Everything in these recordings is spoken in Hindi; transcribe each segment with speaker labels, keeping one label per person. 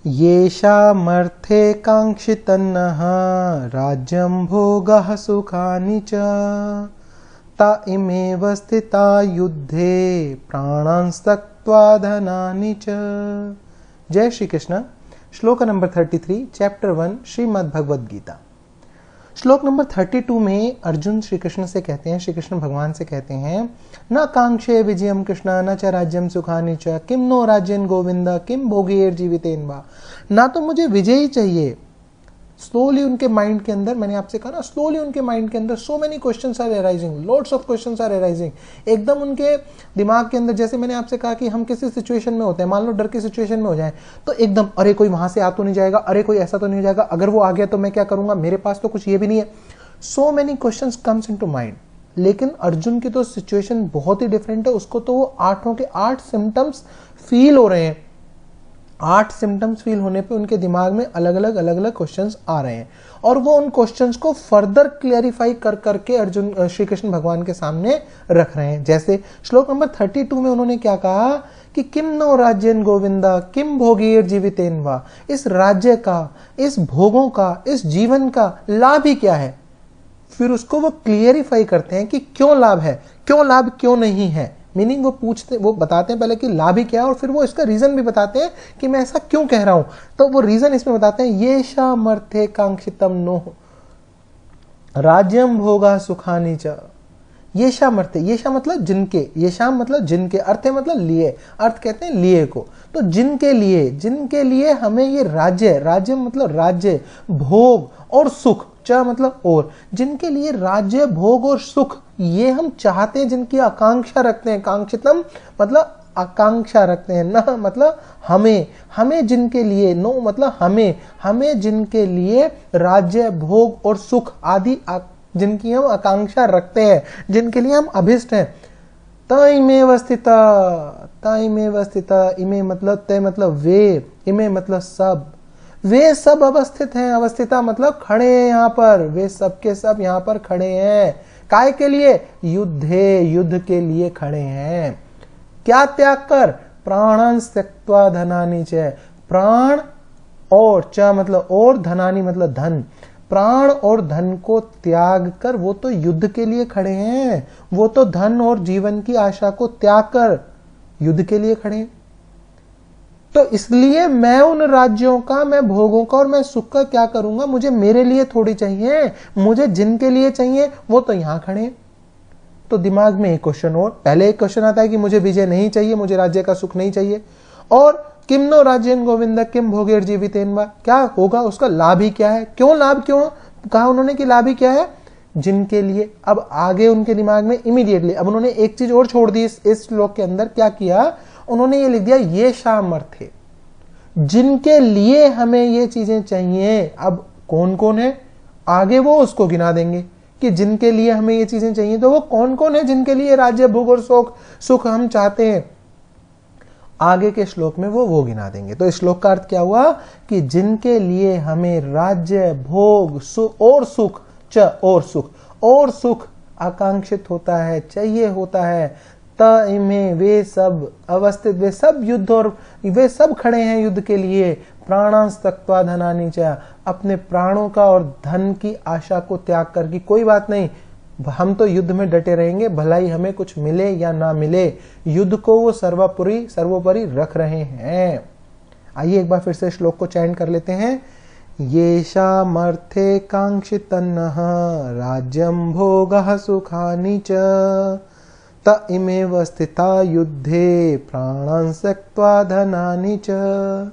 Speaker 1: येषामर्थे काङ्क्षितन्नः राज्यं भोगः सुखानि च ता इमेव स्थिता युद्धे प्राणान् त्यक्त्वा धनानि च। जय श्री कृष्ण। श्लोक नंबर 33 चैप्टर 1 श्रीमद् भगवद गीता। श्लोक नंबर 32 में अर्जुन श्री कृष्ण से कहते हैं, श्री कृष्ण भगवान से कहते हैं, न कांक्षे विजयम कृष्ण न च राज्यम सुखानि च किम नो राज्यन गोविंद किम भोगेर जीवितेन वा। ना तो मुझे विजय ही चाहिए। स्लोली उनके माइंड के अंदर, मैंने आपसे कहा ना, स्लोली उनके माइंड के अंदर so many questions are arising, lots of questions are arising. एकदम उनके दिमाग के अंदर, जैसे मैंने आपसे कहा कि हम किसी सिचुएशन में होते हैं, मान लो डर की सिचुएशन में हो जाए तो एकदम अरे कोई वहां से आ तो नहीं जाएगा, अरे कोई ऐसा तो नहीं हो जाएगा, अगर वो आ गया तो मैं क्या करूंगा, मेरे पास तो कुछ ये भी नहीं है। सो many questions comes into mind. लेकिन अर्जुन की तो सिचुएशन बहुत ही डिफरेंट है। उसको तो वो 8 के 8 सिम्टम्स फील हो रहे हैं। 8 सिम्टम्स फील होने पे उनके दिमाग में अलग अलग क्वेश्चंस आ रहे हैं और वो उन क्वेश्चंस को फर्दर क्लैरिफाई कर करके अर्जुन श्री कृष्ण भगवान के सामने रख रहे हैं। जैसे श्लोक नंबर 32 में उन्होंने क्या कहा कि किम नो राज्यन गोविंदा किम भोगीर जीवितेन वा। इस राज्य का, इस भोगों का, इस जीवन का लाभ ही क्या है। फिर उसको वो क्लियरिफाई करते हैं कि क्यों लाभ है, क्यों लाभ क्यों नहीं है। मीनिंग वो बताते हैं पहले कि लाभ ही क्या है और फिर वो इसका रीजन भी बताते हैं कि मैं ऐसा क्यों कह रहा हूं। तो वो रीजन इसमें बताते हैं, येषामर्थे कांक्षितम नो राज्यम भोगा सुखानि च। येषामर्थे, येषा मतलब जिनके, येषाम मतलब जिनके, अर्थे मतलब लिए, अर्थ कहते हैं लिए को। तो जिनके लिए हमें ये राज्य, राज्य मतलब राज्य, भोग और सुख, च मतलब और, जिनके लिए राज्य भोग और सुख ये हम चाहते हैं, जिनकी आकांक्षा रखते हैं। कांक्षितम मतलब आकांक्षा रखते हैं, न मतलब हमें जिनके लिए, नो मतलब हमें जिनके लिए राज्य भोग और सुख आदि जिनकी हम आकांक्षा रखते हैं, जिनके लिए हम अभिष्ट हैं। तइमेव स्थिता, इमे मतलब तय मतलब वे, इमे मतलब सब, वे सब अवस्थित हैं। अवस्थिता मतलब खड़े हैं यहाँ पर, वे सब के सब यहाँ पर खड़े हैं। काय के लिए, युद्ध के लिए खड़े हैं। क्या त्याग कर, प्राणान् त्यक्त्वा धनानि च। प्राण और च मतलब और, धनानि मतलब धन, प्राण और धन को त्याग कर वो तो युद्ध के लिए खड़े हैं। वो तो धन और जीवन की आशा को त्याग कर युद्ध के लिए खड़े हैं। तो इसलिए मैं उन राज्यों का, मैं भोगों का और मैं सुख का क्या करूंगा, मुझे मेरे लिए थोड़ी चाहिए, मुझे जिनके लिए चाहिए वो तो यहां खड़े हैं। तो दिमाग में एक क्वेश्चन और, पहले एक क्वेश्चन आता है कि मुझे विजय नहीं चाहिए, मुझे राज्य का सुख नहीं चाहिए, और किम नो राज्यन गोविंद किम भोगेर जीवितेन वा, क्या होगा, उसका लाभ ही क्या है, क्यों लाभ, क्यों कहा उन्होंने कि लाभ ही क्या है, जिनके लिए। अब आगे उनके दिमाग में इमीडिएटली अब उन्होंने एक चीज और छोड़ दी इस श्लोक के अंदर। क्या किया उन्होंने, ये लिख दिया येषामर्थे, जिनके लिए हमें ये चीजें चाहिए। अब कौन कौन है, आगे वो उसको गिना देंगे कि जिनके लिए हमें ये चीजें चाहिए, तो वो कौन कौन है जिनके लिए राज्य भोग और सुख हम चाहते हैं। आगे के श्लोक में वो गिना देंगे। तो इस श्लोक का अर्थ क्या हुआ कि जिनके लिए हमें राज्य भोग और सुख आकांक्षित होता है, चाहिए होता है, इमे वे सब अवस्थित, वे सब युद्ध और वे सब खड़े हैं युद्ध के लिए। प्राणान् त्यक्त्वा धनानि च, अपने प्राणों का और धन की आशा को त्याग कर, कि कोई बात नहीं, हम तो युद्ध में डटे रहेंगे, भलाई हमें कुछ मिले या ना मिले, युद्ध को वो सर्वोपरि रख रहे हैं। आइए एक बार फिर से श्लोक को चयन कर लेते हैं। येषामर्थे कांक्षितन्नः राज्यं भोगः सुखानि च त इमेव स्थिता युद्धे प्राणान् त्यक्त्वा धनानि च।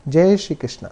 Speaker 1: जय श्री कृष्ण।